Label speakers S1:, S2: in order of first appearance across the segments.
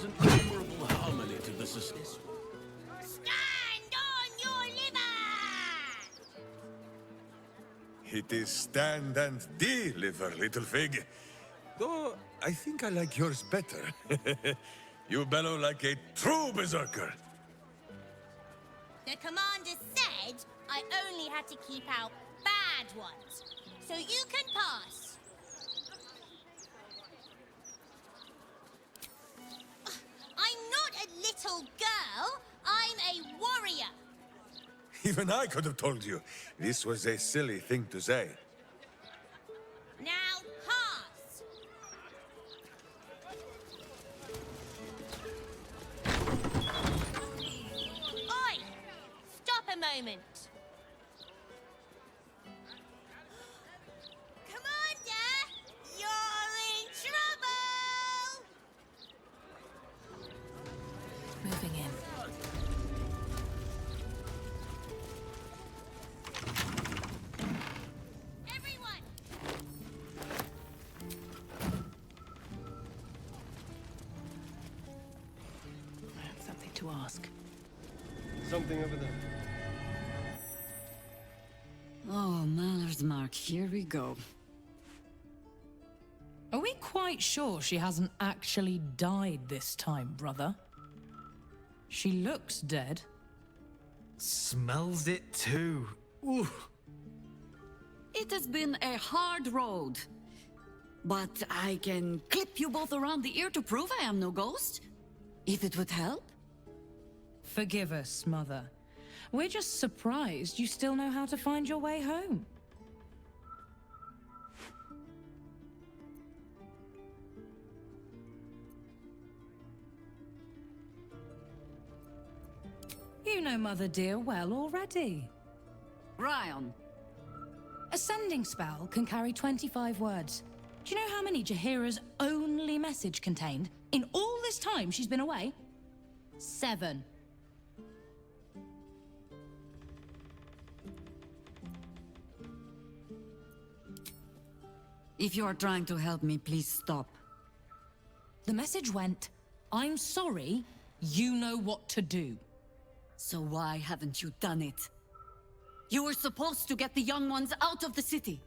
S1: an admirable harmony to the society.
S2: Stand on your liver!
S3: It is stand and deliver, little fig. Though, I think I like yours better. You bellow like a true berserker.
S2: The commander said I only had to keep out bad ones. So you can pass. I'm not a little girl. I'm a warrior.
S3: Even I could have told you. This was a silly thing to say.
S2: Now pass. Oi! Stop a moment. Commander, you're in trouble!
S4: Moving in.
S2: Everyone!
S4: I have something to ask.
S1: Something over there.
S5: Oh, Maller's Mark, here we go.
S4: Are we quite sure she hasn't actually died this time, brother? She looks dead.
S6: Smells it too. Ooh.
S5: It has been a hard road. But I can clip you both around the ear to prove I am no ghost. If it would help.
S4: Forgive us, Mother. We're just surprised you still know how to find your way home. You know Mother dear well already.
S5: Ryan.
S4: A sending spell can carry 25 words. Do you know how many Jaheira's only message contained? In all this time she's been away? 7.
S5: If you are trying to help me, please stop.
S4: The message went, I'm sorry, you know what to do.
S5: So why haven't you done it? You were supposed to get the young ones out of the city.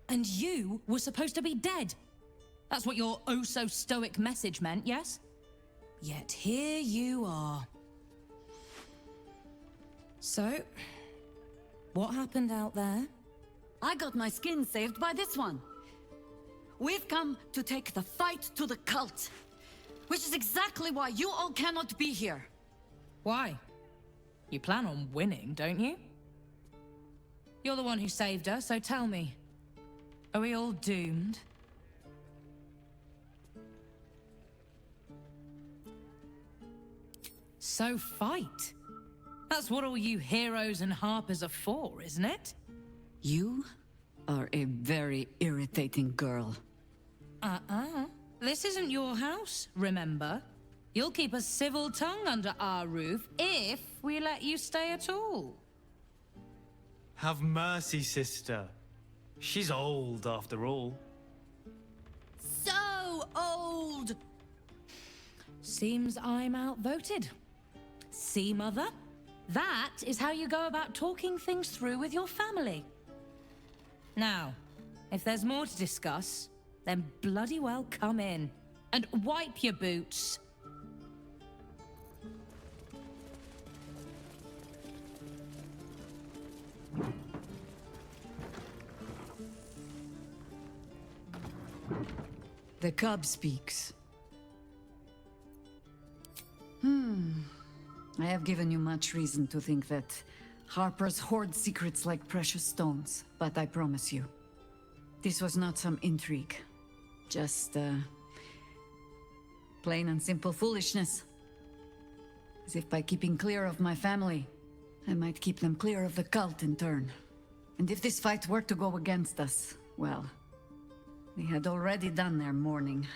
S4: And you were supposed to be dead. That's what your oh-so-stoic message meant, yes? Yet here you are. So, what happened out there?
S5: I got my skin saved by this one. We've come to take the fight to the cult. Which is exactly why you all cannot be here.
S4: Why? You plan on winning, don't you? You're the one who saved her, so tell me. Are we all doomed? So fight. That's what all you heroes and harpers are for, isn't it?
S5: You are a very irritating girl.
S4: This isn't your house, remember? You'll keep a civil tongue under our roof if we let you stay at all.
S6: Have mercy, sister. She's old, after all.
S2: So old!
S4: Seems I'm outvoted. See, Mother? That is how you go about talking things through with your family. Now, if there's more to discuss, then bloody well come in. And wipe your boots.
S5: The cub speaks. I have given you much reason to think that Harpers hoard secrets like precious stones, but I promise you, this was not some intrigue. Just, plain and simple foolishness. As if by keeping clear of my family, I might keep them clear of the cult in turn. And if this fight were to go against us, well, they had already done their mourning.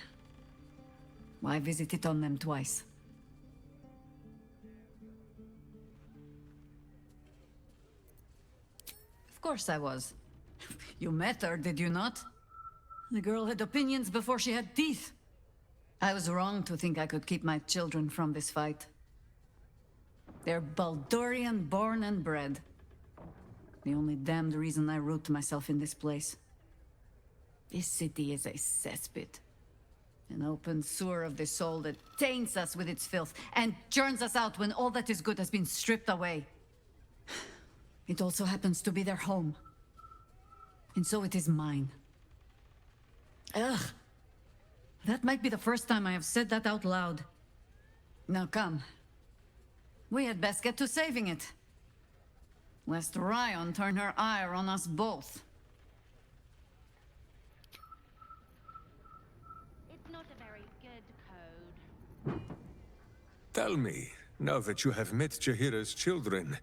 S5: Why visit it on them twice? Of course I was. You met her, did you not? The girl had opinions before she had teeth. I was wrong to think I could keep my children from this fight. They're Baldurian born and bred. The only damned reason I root myself in this place. This city is a cesspit. An open sewer of the soul that taints us with its filth and churns us out when all that is good has been stripped away. It also happens to be their home. And so it is mine. Ugh. That might be the first time I have said that out loud. Now come. We had best get to saving it. Lest Ryan turn her ire on us both.
S2: It's not a very good code.
S3: Tell me, now that you have met Jaheira's children,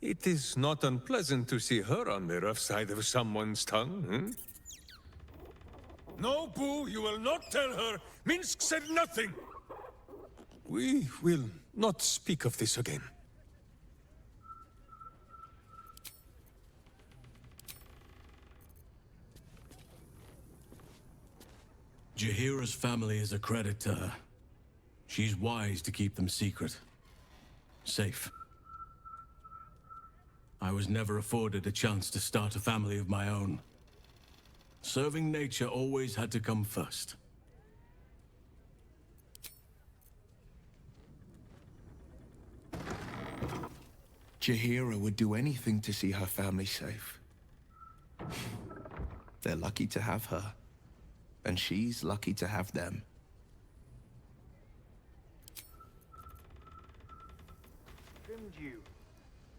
S3: it is not unpleasant to see her on the rough side of someone's tongue, hmm? No, Boo, you will not tell her! Minsk said nothing! We will not speak of this again.
S1: Jaheira's family is a credit to her. She's wise to keep them secret. Safe. I was never afforded a chance to start a family of my own. Serving nature always had to come first.
S7: Jaheira would do anything to see her family safe. They're lucky to have her, and she's lucky to have them.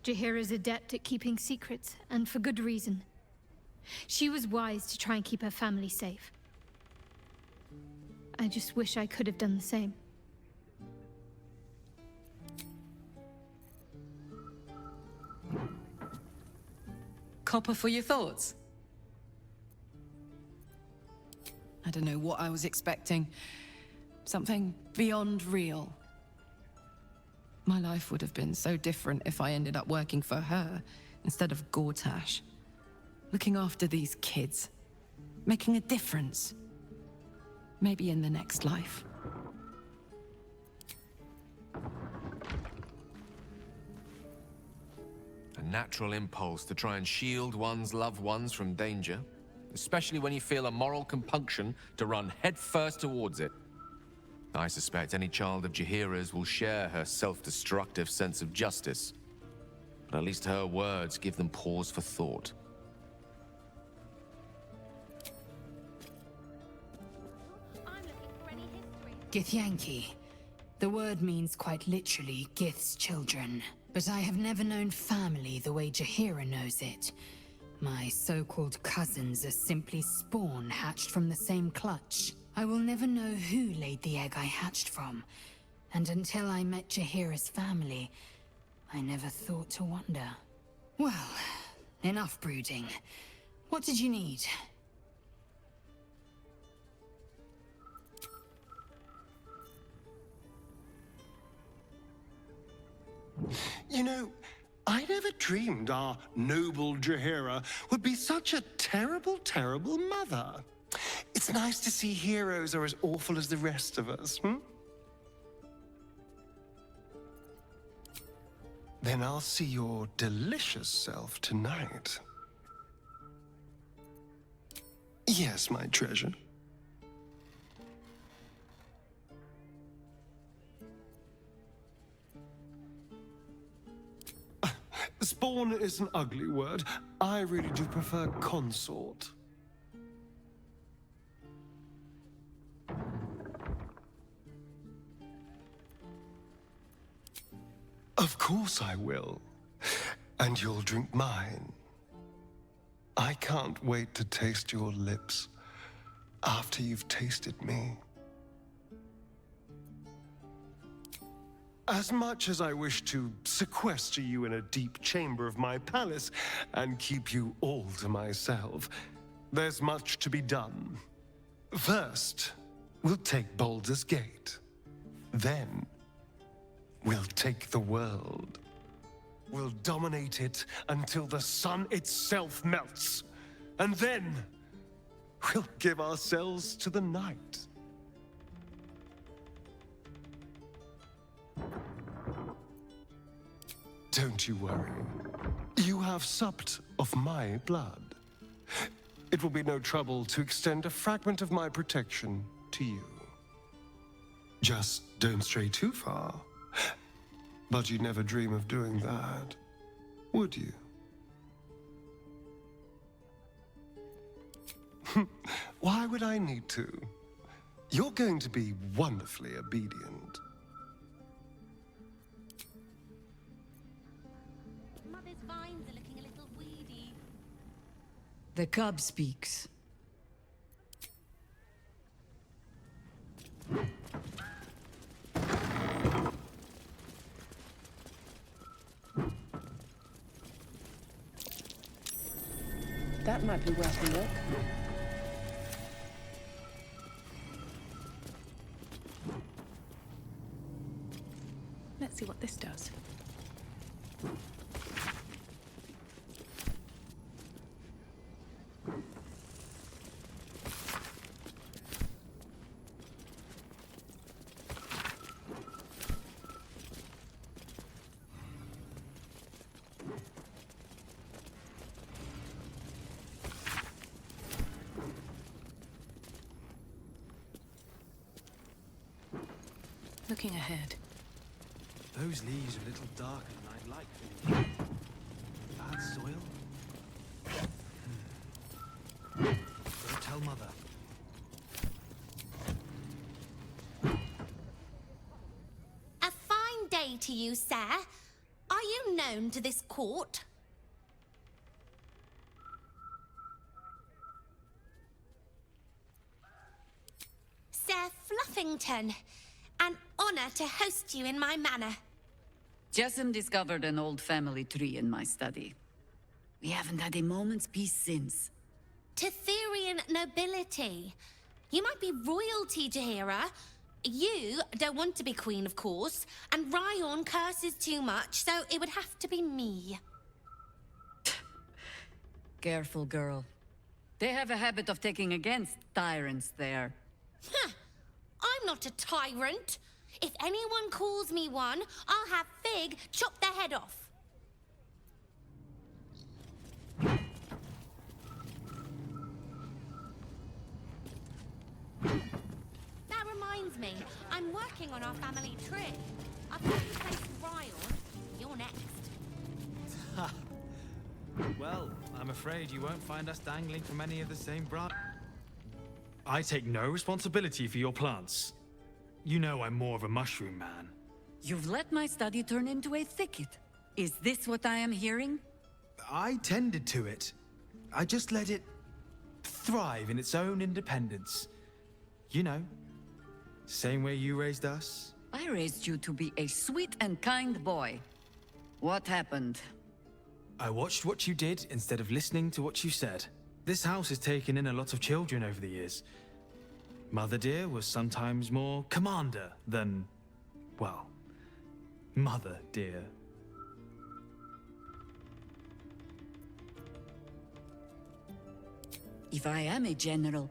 S8: Jaheira's adept at keeping secrets, and for good reason. She was wise to try and keep her family safe. I just wish I could have done the same.
S9: Copper for your thoughts? I don't know what I was expecting. Something beyond real. My life would have been so different if I ended up working for her instead of Gortash. Looking after these kids. Making a difference. Maybe in the next life.
S10: A natural impulse to try and shield one's loved ones from danger, especially when you feel a moral compunction to run headfirst towards it. I suspect any child of Jaheira's will share her self-destructive sense of justice. But at least her words give them pause for thought.
S2: I'm looking for any history.
S11: Githyanki. The word means quite literally Gith's children. But I have never known family the way Jaheira knows it. My so-called cousins are simply spawn hatched from the same clutch. I will never know who laid the egg I hatched from. And until I met Jaheira's family, I never thought to wonder. Well, enough brooding. What did you need?
S12: You know, I never dreamed our noble Jaheira would be such a terrible, terrible mother. It's nice to see heroes are as awful as the rest of us, hmm? Then I'll see your delicious self tonight. Yes, my treasure. Spawn is an ugly word. I really do prefer consort. Of course I will. And you'll drink mine. I can't wait to taste your lips after you've tasted me. As much as I wish to sequester you in a deep chamber of my palace and keep you all to myself, there's much to be done. First, we'll take Baldur's Gate. Then, we'll take the world. We'll dominate it until the sun itself melts. And then, we'll give ourselves to the night. Don't you worry. You have supped of my blood. It will be no trouble to extend a fragment of my protection to you. Just don't stray too far. But you'd never dream of doing that, would you? Why would I need to? You're going to be wonderfully obedient.
S2: Mother's vines are looking a little weedy.
S5: The cub speaks.
S9: That might be worth a look. Let's see what this does. Looking ahead.
S6: Those leaves are a little darker than I'd like them. Bad soil? Go tell Mother.
S2: A fine day to you, sir. Are you known to this court? Sir Fluffington, an honor to host you in my manor.
S5: Jessamine discovered an old family tree in my study. We haven't had a moment's peace since.
S2: Tetherian nobility. You might be royalty, Jaheira. You don't want to be queen, of course, and Ryon curses too much, so it would have to be me.
S5: Careful, girl. They have a habit of taking against tyrants there.
S2: Huh. I'm not a tyrant. If anyone calls me one, I'll have Fig chop their head off. That reminds me, I'm working on our family tree. I've already placed Ryon. You're next.
S6: Well, I'm afraid you won't find us dangling from any of the same branch. I take no responsibility for your plants. You know I'm more of a mushroom man.
S5: You've let my study turn into a thicket. Is this what I am hearing?
S6: I tended to it. I just let it thrive in its own independence. You know, same way you raised us.
S5: I raised you to be a sweet and kind boy. What happened?
S6: I watched what you did instead of listening to what you said. This house has taken in a lot of children over the years. Mother dear was sometimes more commander than, well, mother dear.
S5: If I am a general,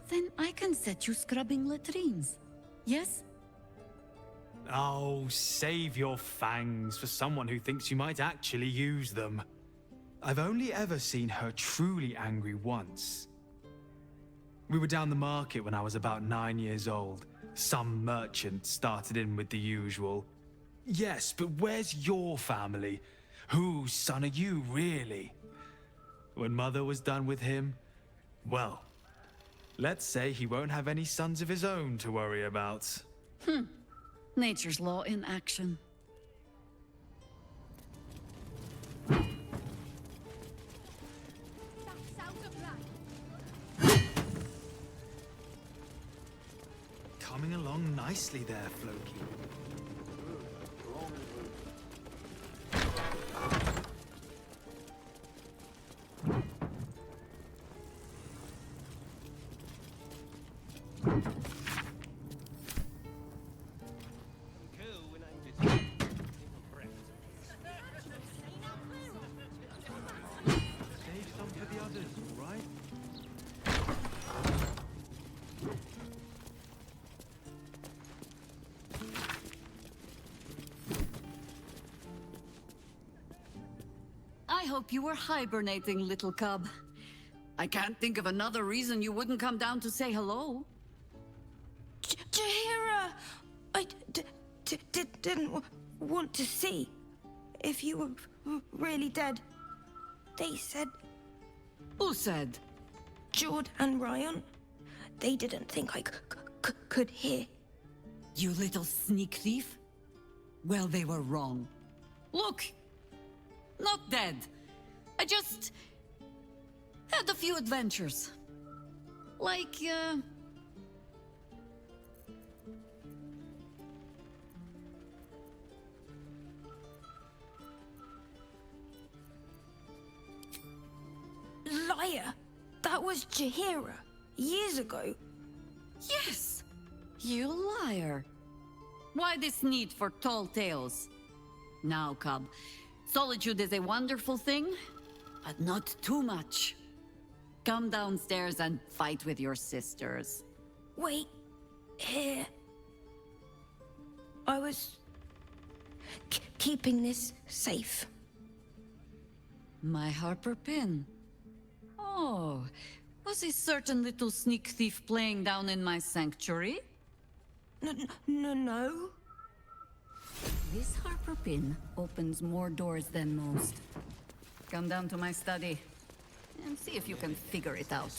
S5: then I can set you scrubbing latrines. Yes?
S6: Oh, save your fangs for someone who thinks you might actually use them. I've only ever seen her truly angry once. We were down the market when I was about 9 years old. Some merchant started in with the usual. Yes, but where's your family? Whose son are you, really? When Mother was done with him, well, let's say he won't have any sons of his own to worry about.
S5: Nature's law in action.
S6: Coming along nicely there, Floki. Save some for the others, all right?
S5: hope you were hibernating, little cub. I can't think of another reason you wouldn't come down to say hello.
S13: Jaheira! I didn't want to see if you were really dead. They said...
S5: Who said?
S13: Jord and Ryan. They didn't think I could hear.
S5: You little sneak thief? Well, they were wrong. Look! Not dead. I just... had a few adventures. Like,
S13: Liar! That was Jaheira, years ago.
S5: Yes! You liar. Why this need for tall tales? Now, cub, solitude is a wonderful thing, but not too much. Come downstairs and fight with your sisters.
S13: Wait, here. I was... keeping this safe.
S5: My Harper pin. Oh, was a certain little sneak thief playing down in my sanctuary?
S13: No.
S5: This Harper pin opens more doors than most. Come down to my study and see if you can figure it out.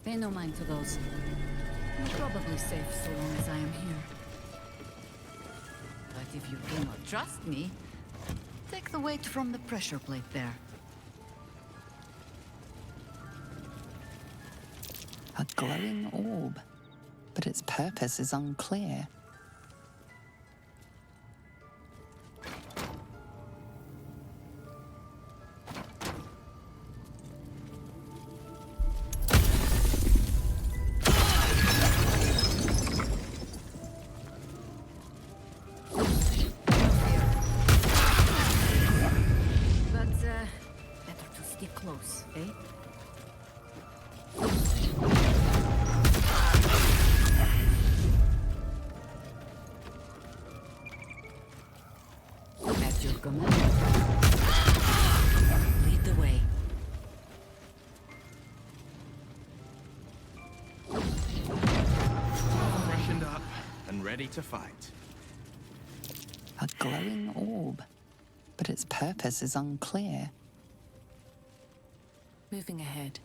S5: Pay no mind to those. I'm probably safe so long as I am here. But if you do not trust me, take the weight from the pressure plate there.
S14: A glowing orb, but its purpose is unclear.
S5: Lead the way.
S7: Freshened up and ready to fight.
S14: A glowing orb, but its purpose is unclear.
S9: Moving ahead.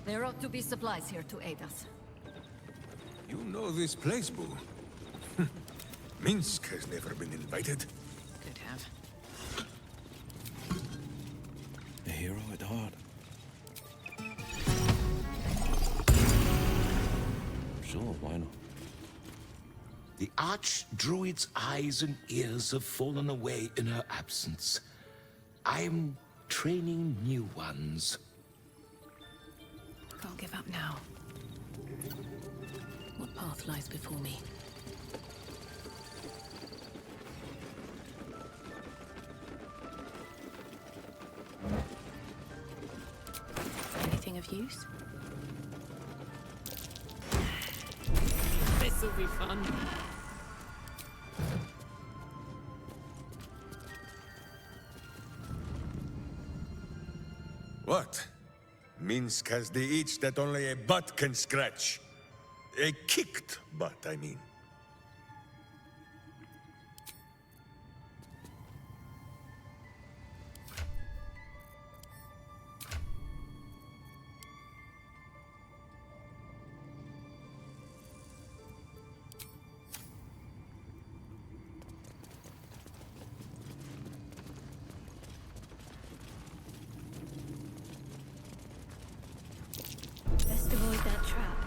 S5: There ought to be supplies here to aid us.
S3: You know this place, Boo. Minsk has never been invited.
S9: Could have.
S1: A hero at heart. Sure, why not?
S15: The Archdruid's eyes and ears have fallen away in her absence. I'm training new ones.
S9: Can't give up now. What path lies before me? Anything of use? This'll be fun.
S3: What? Minsk has the itch that only a butt can scratch. A kicked butt, I mean.
S8: Best avoid that trap.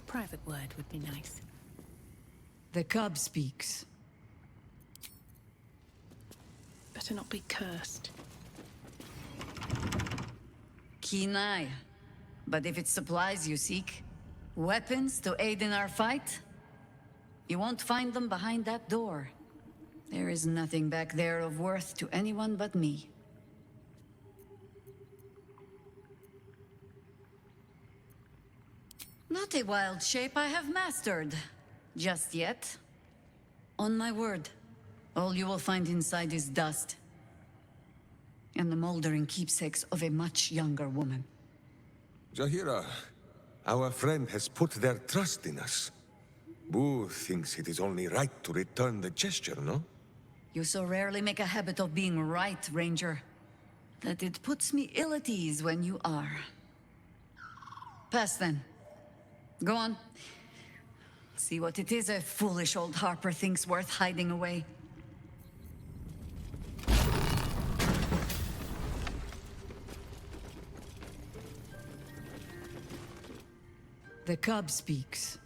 S16: Private word would be nice.
S5: The cub speaks.
S16: Better not be cursed.
S5: Keen eye. But if it's supplies you seek, weapons to aid in our fight, you won't find them behind that door. There is nothing back there of worth to anyone but me. Not a wild shape I have mastered. Just yet. On my word, all you will find inside is dust. And the moldering keepsakes of a much younger woman.
S3: Jaheira, our friend has put their trust in us. Boo thinks it is only right to return the gesture, no?
S5: You so rarely make a habit of being right, Ranger, that it puts me ill at ease when you are. Pass then. Go on. See what it is a foolish old Harper thinks worth hiding away. The cub speaks.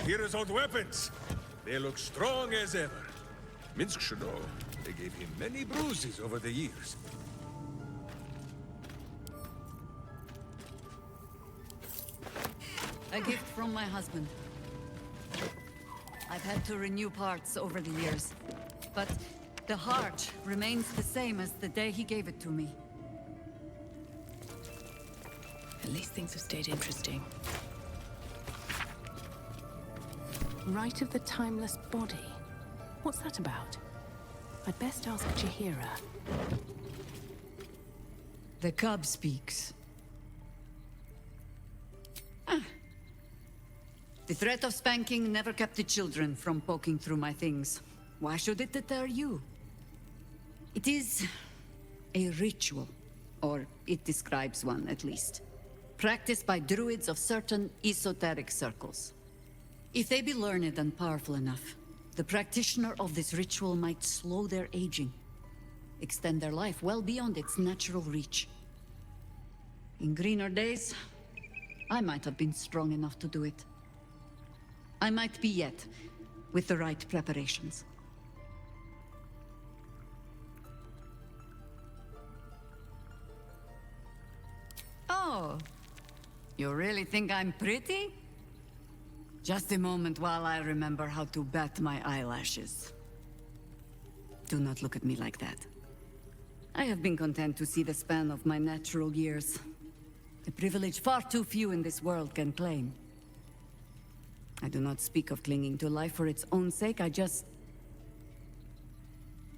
S3: Jaheira's old weapons. They look strong as ever. Minsk should know. They gave him many bruises over the years.
S5: A gift from my husband. I've had to renew parts over the years, but the heart remains the same as the day he gave it to me.
S16: At least things have stayed interesting. Rite of the Timeless Body. What's that about? I'd best ask Jaheira.
S5: The cub speaks. The threat of spanking never kept the children from poking through my things. Why should it deter you? It is a ritual, or it describes one at least, practiced by druids of certain esoteric circles. If they be learned and powerful enough, the practitioner of this ritual might slow their aging, extend their life well beyond its natural reach. In greener days, I might have been strong enough to do it. I might be yet, with the right preparations. Oh, you really think I'm pretty? Just a moment while I remember how to bat my eyelashes. Do not look at me like that. I have been content to see the span of my natural years. A privilege far too few in this world can claim. I do not speak of clinging to life for its own sake, I just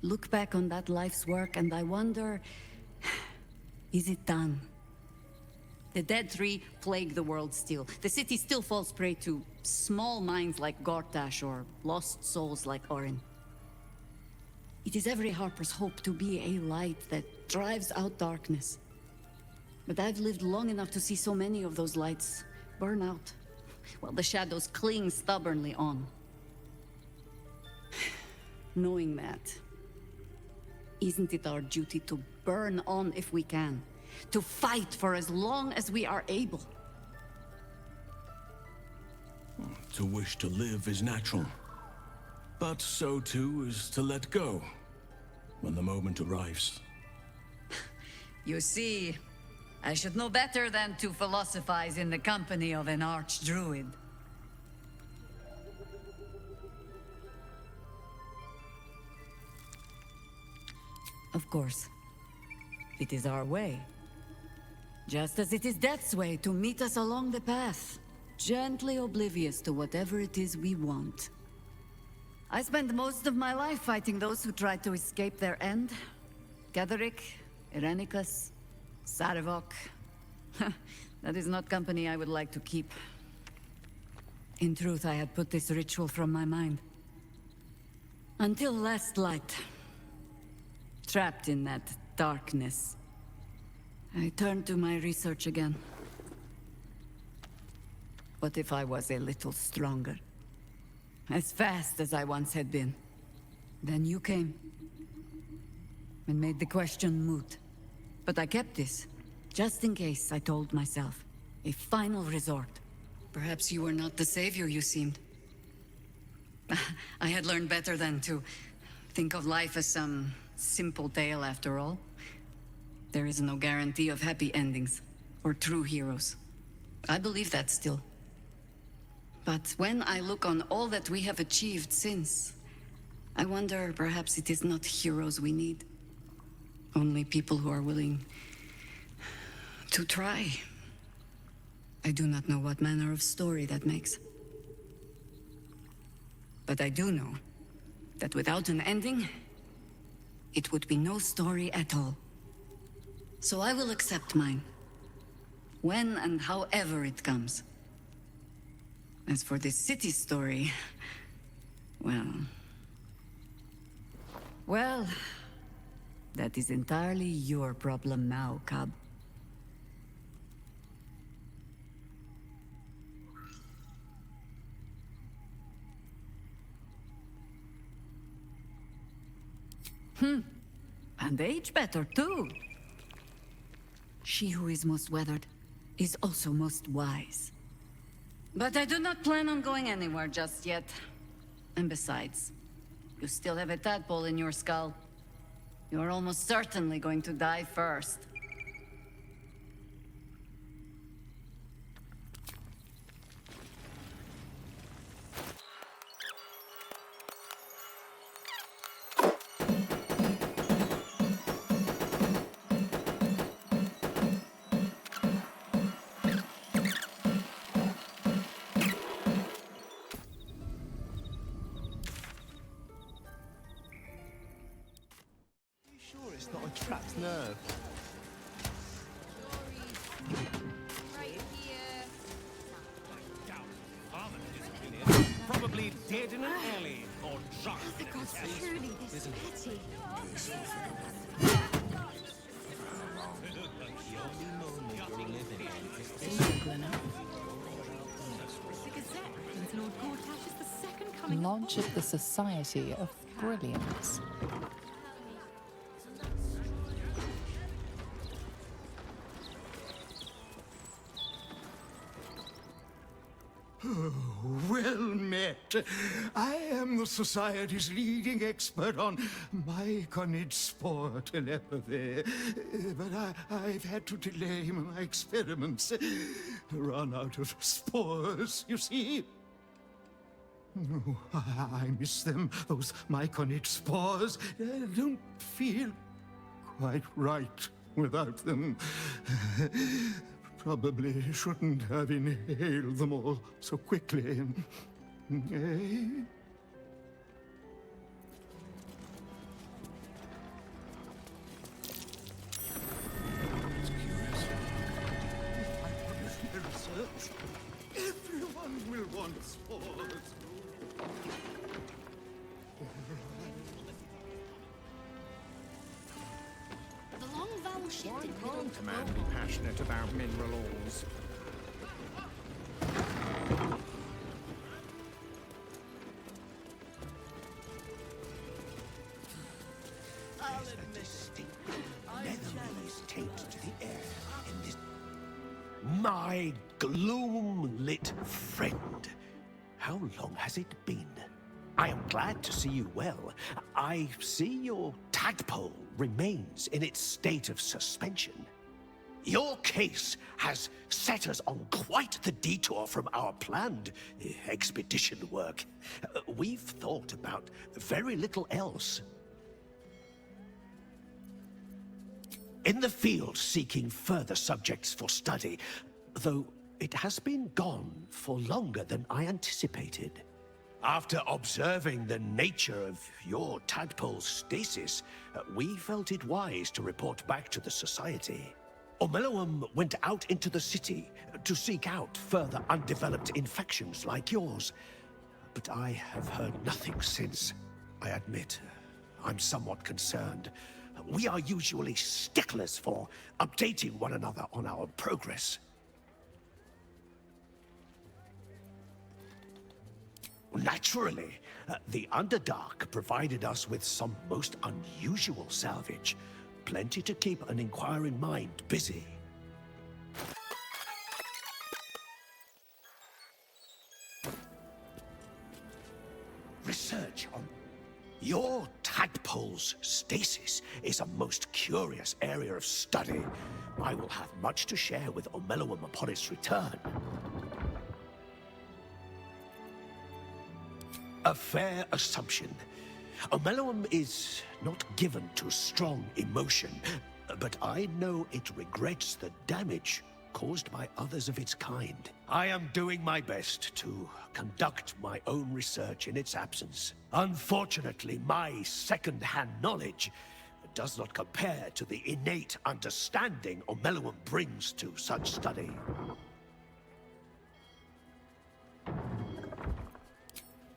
S5: look back on that life's work and I wonder, is it done? The dead tree plague the world still. The city still falls prey to small minds like Gortash or lost souls like Orin. It is every Harper's hope to be a light that drives out darkness. But I've lived long enough to see so many of those lights burn out, while the shadows cling stubbornly on. Knowing that, isn't it our duty to burn on if we can? To fight for as long as we are able?
S1: To wish to live is natural. But so too is to let go when the moment arrives.
S5: You see, I should know better than to philosophize in the company of an archdruid. Of course, it is our way. Just as it is Death's way to meet us along the path, gently oblivious to whatever it is we want. I spent most of my life fighting those who tried to escape their end. Gatherick, Irenicus, Sarevok. That is not company I would like to keep. In truth, I had put this ritual from my mind. Until last light. Trapped in that darkness, I turned to my research again. What if I was a little stronger? As fast as I once had been. Then you came and made the question moot. But I kept this, just in case, I told myself. A final resort. Perhaps you were not the savior you seemed. I had learned better than to think of life as some simple tale after all. There is no guarantee of happy endings, or true heroes. I believe that still. But when I look on all that we have achieved since, I wonder perhaps it is not heroes we need. Only people who are willing to try. I do not know what manner of story that makes. But I do know that without an ending, it would be no story at all. So I will accept mine. When and however it comes. As for this city story, well, that is entirely your problem now, Cub. And age better, too. She who is most weathered is also most wise. But I do not plan on going anywhere just yet. And besides, you still have a tadpole in your skull. You are almost certainly going to die first.
S17: It's not a trapped nerve.
S18: Probably dead in an alley or drunk.
S19: The gods truly this petty.
S14: Launch of the Society of Brilliance.
S20: Well met. I am the Society's leading expert on myconid spore telepathy. But I've had to delay my experiments. Run out of spores, you see. Oh, I miss them, those myconid spores. I don't feel quite right without them. Probably shouldn't have inhaled them all so quickly. Eh?
S2: shifted
S17: Why can't a man be passionate about mineral ores?
S15: There's a distinct netherese taint to the air in this. My gloom-lit friend. How long has it been? I am glad to see you well. I see your tadpole remains in its state of suspension. Your case has set us on quite the detour from our planned expedition work. We've thought about very little else. In the field seeking further subjects for study, though it has been gone for longer than I anticipated. After observing the nature of your tadpole's stasis, we felt it wise to report back to the Society. Omeluum went out into the city to seek out further undeveloped infections like yours. But I have heard nothing since. I admit, I'm somewhat concerned. We are usually sticklers for updating one another on our progress. Naturally, the Underdark provided us with some most unusual salvage. Plenty to keep an inquiring mind busy. Research on your tadpole's stasis is a most curious area of study. I will have much to share with Omeluum upon its return. A fair assumption. Omeluum is not given to strong emotion, but I know it regrets the damage caused by others of its kind. I am doing my best to conduct my own research in its absence. Unfortunately, my second-hand knowledge does not compare to the innate understanding Omeluum brings to such study.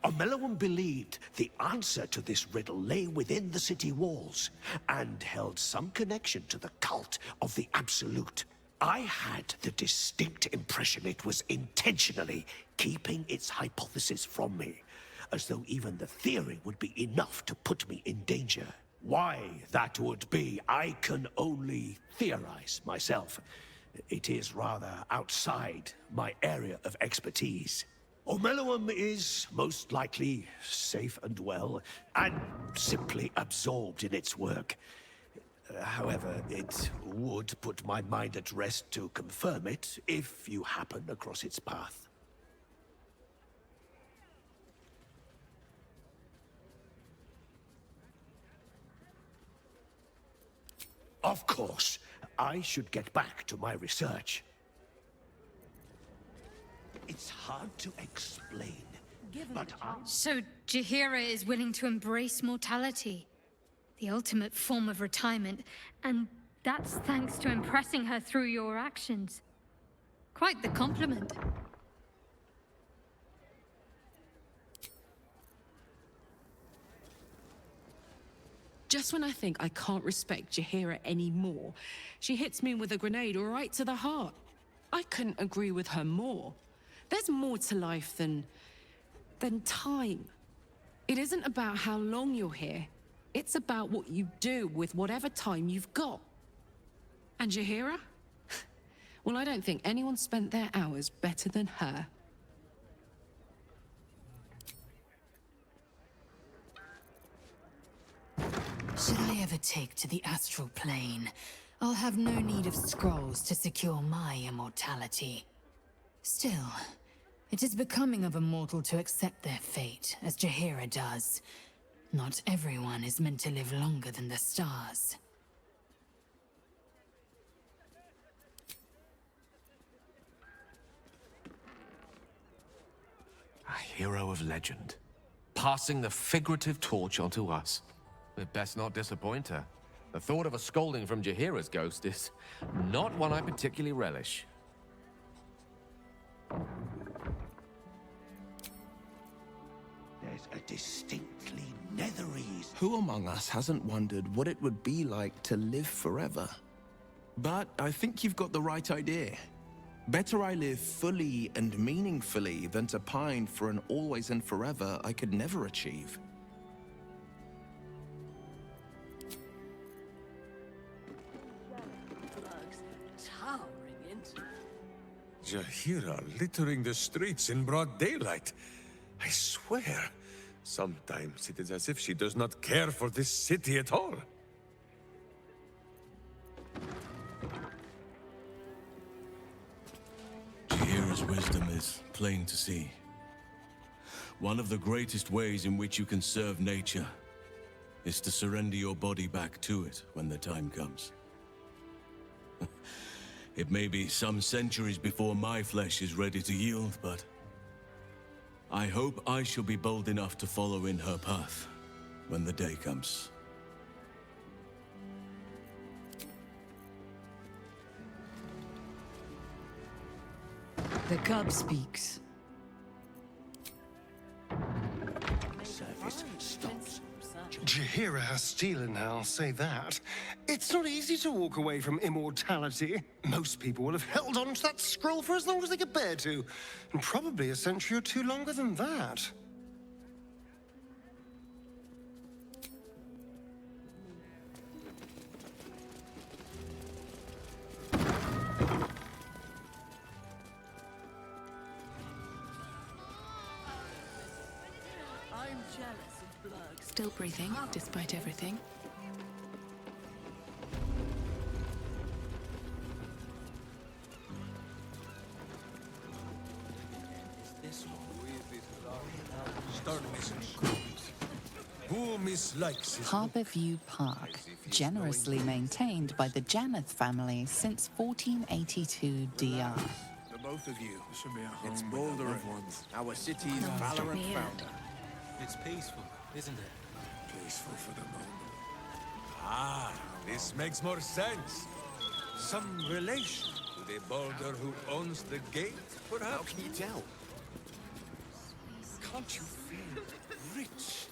S15: Omeluum believed the answer to this riddle lay within the city walls, and held some connection to the cult of the Absolute. I had the distinct impression it was intentionally keeping its hypothesis from me, as though even the theory would be enough to put me in danger. Why that would be, I can only theorize myself. It is rather outside my area of expertise. Omeluum is most likely safe and well, and simply absorbed in its work. However, it would put my mind at rest to confirm it if you happen across its path. Of course, I should get back to my research. It's hard to explain, but
S8: So Jaheira is willing to embrace mortality, the ultimate form of retirement, and that's thanks to impressing her through your actions. Quite the compliment.
S9: Just when I think I can't respect Jaheira anymore, she hits me with a grenade right to the heart. I couldn't agree with her more. There's more to life than time. It isn't about how long you're here. It's about what you do with whatever time you've got. And Jaheira? Well, I don't think anyone spent their hours better than her.
S11: Should I ever take to the astral plane, I'll have no need of scrolls to secure my immortality. Still, it is becoming of a mortal to accept their fate, as Jaheira does. Not everyone is meant to live longer than the stars.
S10: A hero of legend, passing the figurative torch onto us. We'd best not disappoint her. The thought of a scolding from Jaheira's ghost is not one I particularly relish.
S15: There's a distinctly netherese.
S7: Who among us hasn't wondered what it would be like to live forever? But I think you've got the right idea. Better I live fully and meaningfully than to pine for an always and forever I could never achieve.
S3: Jaheira littering the streets in broad daylight. I swear, sometimes it is as if she does not care for this city at all.
S1: Jaheira's wisdom is plain to see. One of the greatest ways in which you can serve nature is to surrender your body back to it when the time comes. It may be some centuries before my flesh is ready to yield, but I hope I shall be bold enough to follow in her path when the day comes.
S5: The cub speaks.
S15: Service stops.
S12: Jaheira has steel in her, I'll say that. It's not easy to walk away from immortality. Most people will have held on to that scroll for as long as they could bear to, and probably a century or two longer than that.
S16: Still breathing, despite everything.
S3: Who mislikes his
S14: Harborview Park, generously maintained by the Janeth family since 1482 DR.
S7: The both of you. This should be it's Baldur, our city's valorant founder.
S18: It's peaceful, isn't it?
S3: Peaceful for the moment. Ah, this makes more sense. Some relation to the Baldur who owns the gate, perhaps?
S7: How can you tell?
S18: Can't you feel rich,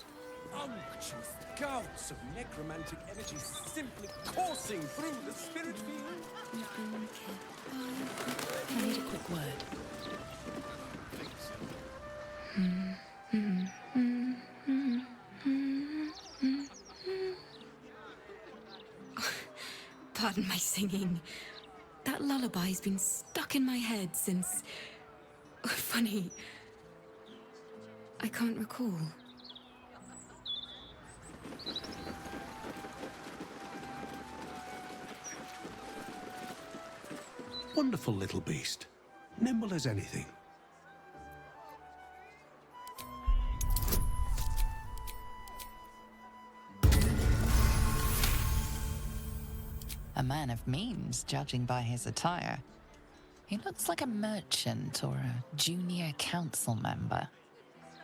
S18: unctuous gouts of necromantic energy simply coursing through the spirit field?
S16: I need a quick word.
S11: Pardon my singing. That lullaby's been stuck in my head since... Funny. I can't recall.
S15: Wonderful little beast. Nimble as anything.
S14: A man of means, judging by his attire. He looks like a merchant or a junior council member.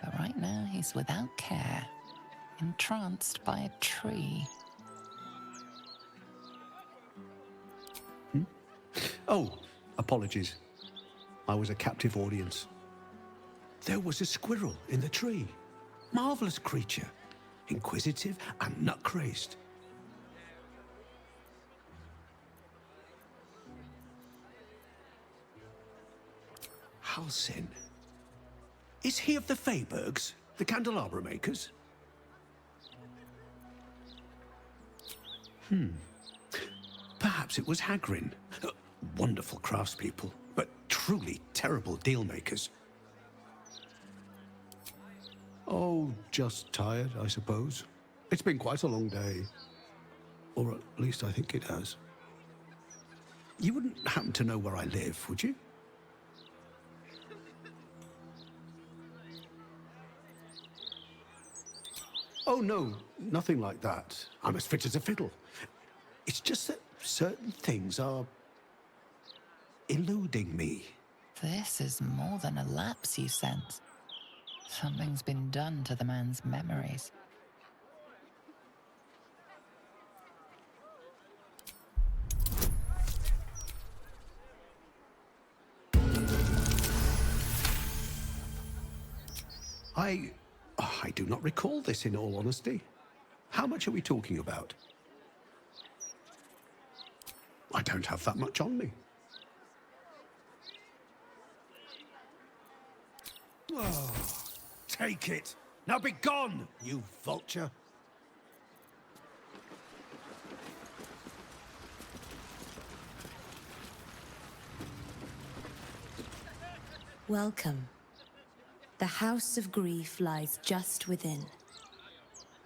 S14: But right now he's without care, entranced by a tree.
S15: Oh, apologies. I was a captive audience. There was a squirrel in the tree. Marvelous creature. Inquisitive and nut-crazed. Halsin. Is he of the Feybergs, the candelabra makers? Perhaps it was Hagrin. Wonderful craftspeople, but truly terrible deal-makers. Oh, just tired, I suppose. It's been quite a long day. Or at least I think it has. You wouldn't happen to know where I live, would you? Oh, no, nothing like that. I'm as fit as a fiddle. It's just that certain things are eluding me.
S14: This is more than a lapse, you sense. Something's been done to the man's memories.
S15: I do not recall this, in all honesty. How much are we talking about?
S21: I don't have that much on me.
S15: Oh, take it. Now be gone, you vulture.
S22: Welcome. The House of Grief lies just within.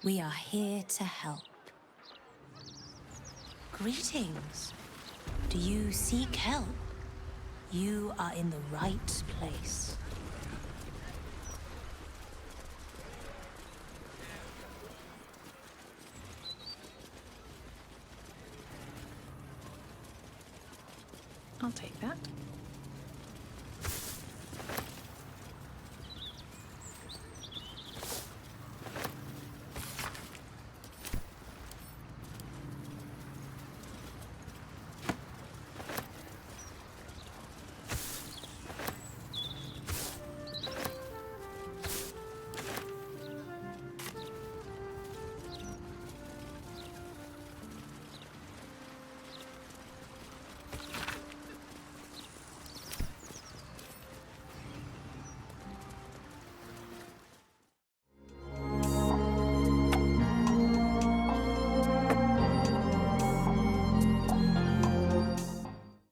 S22: We are here to help. Greetings. Do you seek help? You are in the right place.
S16: I'll take that.